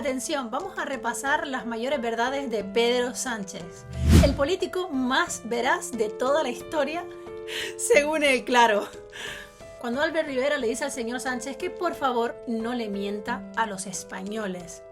Atención, vamos a repasar las mayores verdades de Pedro Sánchez, el político más veraz de toda la historia, según él, claro. Cuando Albert Rivera le dice al señor Sánchez que por favor no le mienta a los españoles.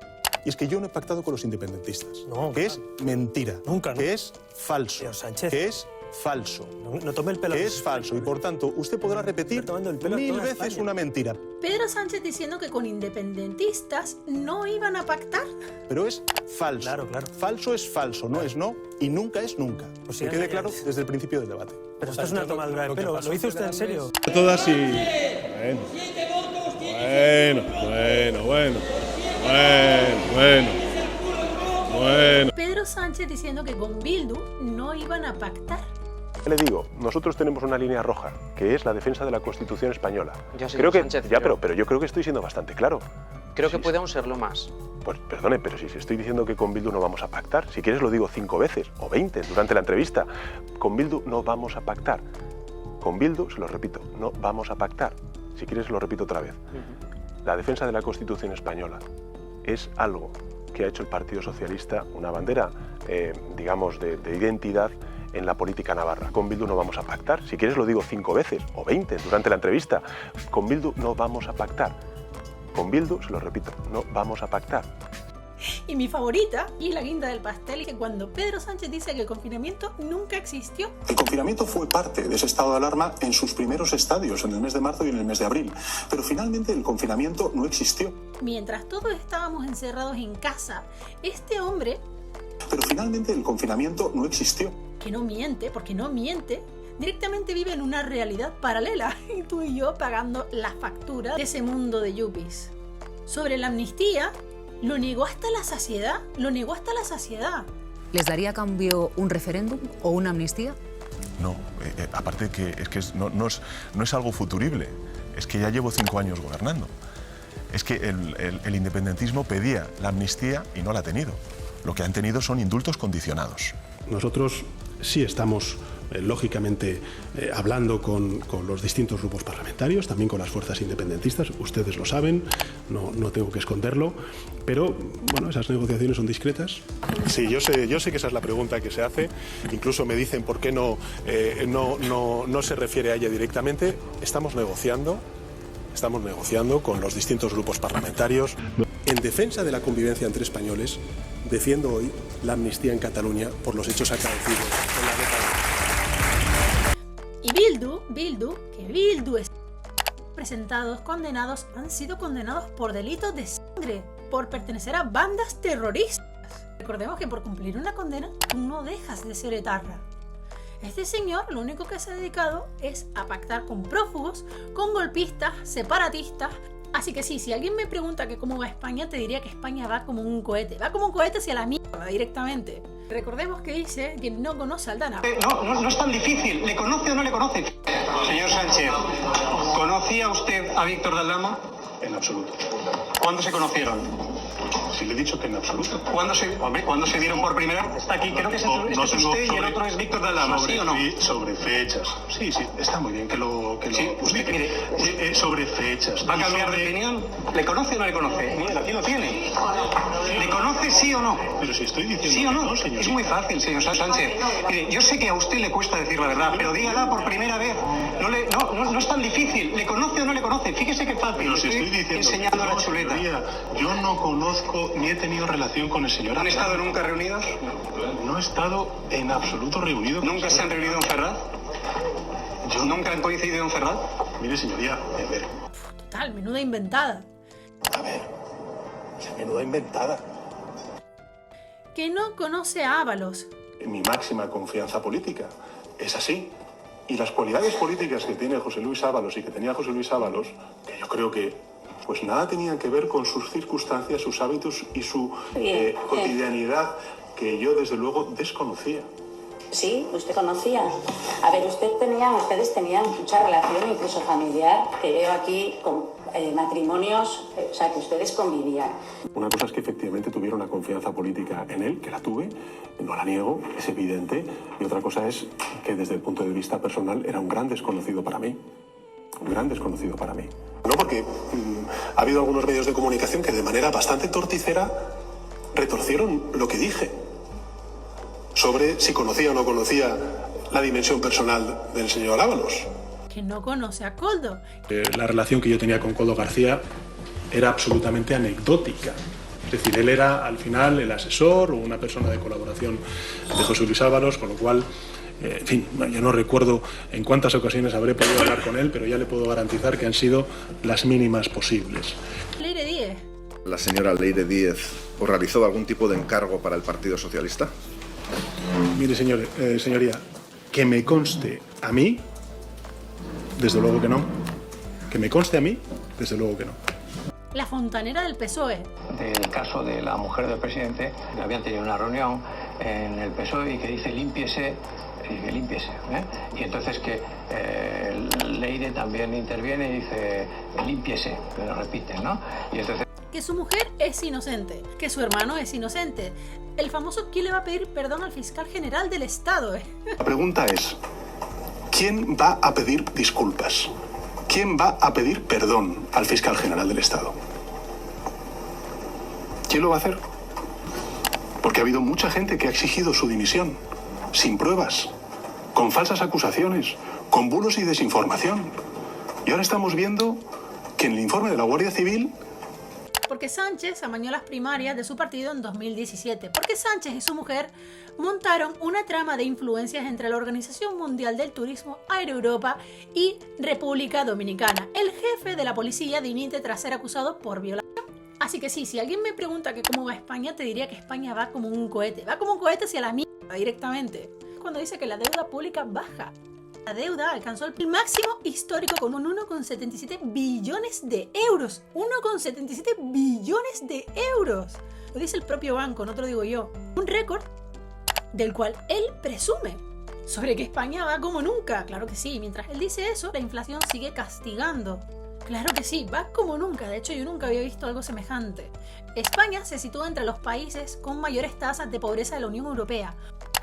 Y es que yo no he pactado con los independentistas, no, que es mentira, nunca, que es falso, señor Sánchez, que es falso, no tome el pelo, que es falso, y por tanto usted podrá repetir 1000 veces una mentira. Pedro Sánchez diciendo que con independentistas no iban a pactar. Pero es falso. Claro. Falso es falso, no es no y nunca es nunca. Pues que quede claro desde el principio del debate. Pero esto es una tomadura de pelo. ¿Lo hizo usted en serio? Todas y... Bueno. Pedro Sánchez diciendo que con Bildu no iban a pactar. Le digo, nosotros tenemos una línea roja, que es la defensa de la Constitución española. Creo que, Sánchez, pero yo creo que estoy siendo bastante claro. Creo que podemos serlo más. Pues perdone, pero si estoy diciendo que con Bildu no vamos a pactar, si quieres lo digo 5 veces o 20 durante la entrevista, con Bildu no vamos a pactar. Con Bildu, se lo repito, no vamos a pactar. Si quieres lo repito otra vez. La defensa de la Constitución española es algo que ha hecho el Partido Socialista, una bandera, digamos, de identidad en la política navarra. Con Bildu no vamos a pactar. Si quieres lo digo 5 veces o 20 durante la entrevista. Con Bildu no vamos a pactar. Con Bildu, se lo repito, no vamos a pactar. Y mi favorita, y la guinda del pastel, que cuando Pedro Sánchez dice que el confinamiento nunca existió. El confinamiento fue parte de ese estado de alarma en sus primeros estadios, en el mes de marzo y en el mes de abril. Pero finalmente el confinamiento no existió. Mientras todos estábamos encerrados en casa, este hombre... Pero finalmente el confinamiento no existió. Que no miente, porque no miente, directamente vive en una realidad paralela. Y tú y yo pagando la factura de ese mundo de yuppies. Sobre la amnistía, lo negó hasta la saciedad. ¿Les daría a cambio un referéndum o una amnistía? No, aparte que no es algo futurible, es que ya llevo 5 años gobernando. Es que el independentismo pedía la amnistía y no la ha tenido. Lo que han tenido son indultos condicionados. Nosotros sí estamos, lógicamente, hablando con los distintos grupos parlamentarios, también con las fuerzas independentistas, ustedes lo saben, no tengo que esconderlo, pero bueno, esas negociaciones son discretas. Sí, yo sé que esa es la pregunta que se hace, incluso me dicen por qué no se refiere a ella directamente. Estamos negociando con los distintos grupos parlamentarios. En defensa de la convivencia entre españoles, defiendo hoy la amnistía en Cataluña por los hechos acaecidos en la década. Y Bildu es condenados, han sido condenados por delitos de sangre, por pertenecer a bandas terroristas. Recordemos que por cumplir una condena, tú no dejas de ser etarra. Este señor lo único que se ha dedicado es a pactar con prófugos, con golpistas, separatistas. Así que sí, si alguien me pregunta que cómo va España, te diría que España va como un cohete. Va como un cohete hacia la mierda directamente. Recordemos que dice que no conoce a Aldana. No es tan difícil. ¿Le conoce o no le conoce? Señor Sánchez, ¿conocía usted a Víctor de Aldama? En absoluto. ¿Cuándo se conocieron? Si le he dicho que en absoluto. ¿Cuándo se dieron por primera vez? Está aquí, creo que es usted y el otro es Víctor de Aldama, ¿sí o no? Sobre fechas. Sí, está muy bien que lo sí, usted, mire, sobre fechas. ¿Va a cambiar de opinión? ¿Le conoce o no le conoce? Mira, aquí lo tiene. ¿Le conoce sí o no? Pero si estoy diciendo ¿sí o no? Señor. Es muy fácil, señor Sánchez. Mire, yo sé que a usted le cuesta decir la verdad, pero dígala por primera vez. No es tan difícil. ¿Le conoce o no le conoce? Fíjese qué fácil. Pero si estoy diciendo enseñando la chuleta. Yo no conozco ni he tenido relación con el señor. ¿Han estado nunca reunidos? No he estado en absoluto reunido. ¿Nunca se han reunido en Ferraz? ¿Nunca han coincidido en Ferraz? Mire, señoría, a ver. Total, menuda inventada. A ver, menuda inventada. Que no conoce a Ábalos. Mi máxima confianza política. Es así. Y las cualidades políticas que tiene José Luis Ábalos y que tenía José Luis Ábalos, que yo creo que pues nada tenían que ver con sus circunstancias, sus hábitos y su cotidianidad, que yo desde luego desconocía. Sí, usted conocía. A ver, ustedes tenían mucha relación, incluso familiar, que veo aquí con matrimonios, o sea, que ustedes convivían. Una cosa es que efectivamente tuviera una confianza política en él, que la tuve, no la niego, es evidente, y otra cosa es que desde el punto de vista personal era un gran desconocido para mí. un gran desconocido para mí. No, porque ha habido algunos medios de comunicación que de manera bastante torticera retorcieron lo que dije sobre si conocía o no conocía la dimensión personal del señor Ábalos. Que no conoce a Koldo. La relación que yo tenía con Koldo García era absolutamente anecdótica. Es decir, él era al final el asesor o una persona de colaboración de José Luis Ábalos, con lo cual, en fin, yo no recuerdo en cuántas ocasiones habré podido hablar con él, pero ya le puedo garantizar que han sido las mínimas posibles. Leire Díez. ¿La señora Leire Díez os realizó algún tipo de encargo para el Partido Socialista? Mire, señoría, que me conste a mí, desde luego que no. Que me conste a mí, desde luego que no. La fontanera del PSOE. Del caso de la mujer del presidente, que habían tenido una reunión en el PSOE y que dice límpiese, que límpiese. Y entonces que Leire también interviene y dice límpiese, que lo repiten, ¿no? Y entonces... Que su mujer es inocente, que su hermano es inocente. El famoso ¿quién le va a pedir perdón al fiscal general del Estado? La pregunta es, ¿quién va a pedir disculpas? ¿Quién va a pedir perdón al fiscal general del Estado? ¿Quién lo va a hacer? Porque ha habido mucha gente que ha exigido su dimisión, sin pruebas, con falsas acusaciones, con bulos y desinformación. Y ahora estamos viendo que en el informe de la Guardia Civil... Porque Sánchez amañó las primarias de su partido en 2017. Porque Sánchez y su mujer montaron una trama de influencias entre la Organización Mundial del Turismo, Aeroeuropa y República Dominicana. El jefe de la policía dimite tras ser acusado por violación. Así que sí, si alguien me pregunta que cómo va España, te diría que España va como un cohete. Va como un cohete hacia la mierda directamente. Cuando dice que la deuda pública baja. La deuda alcanzó el máximo histórico con un 1,77 billones de euros. 1,77 billones de euros. Lo dice el propio banco, no te lo digo yo. Un récord del cual él presume sobre que España va como nunca. Claro que sí, mientras él dice eso, la inflación sigue castigando. Claro que sí, va como nunca. De hecho, yo nunca había visto algo semejante. España se sitúa entre los países con mayores tasas de pobreza de la Unión Europea,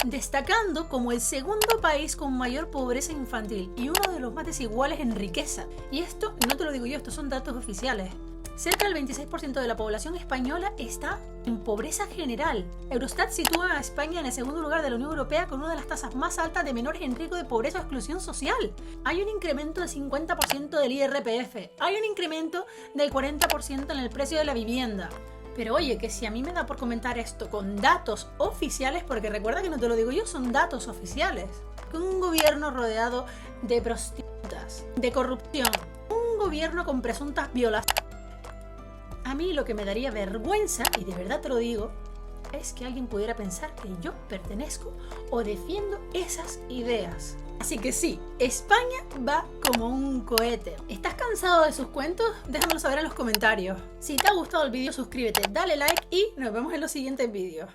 destacando como el segundo país con mayor pobreza infantil y uno de los más desiguales en riqueza. Y esto no te lo digo yo, estos son datos oficiales. Cerca del 26% de la población española está en pobreza general. Eurostat sitúa a España en el segundo lugar de la Unión Europea con una de las tasas más altas de menores en riesgo de pobreza o exclusión social. Hay un incremento del 50% del IRPF. Hay un incremento del 40% en el precio de la vivienda. Pero oye, que si a mí me da por comentar esto con datos oficiales, porque recuerda que no te lo digo yo, son datos oficiales. Con un gobierno rodeado de prostitutas, de corrupción, un gobierno con presuntas violaciones. A mí lo que me daría vergüenza, y de verdad te lo digo, es que alguien pudiera pensar que yo pertenezco o defiendo esas ideas. Así que sí, España va como un cohete. ¿Estás cansado de sus cuentos? Déjamelo saber en los comentarios. Si te ha gustado el vídeo, suscríbete, dale like y nos vemos en los siguientes vídeos.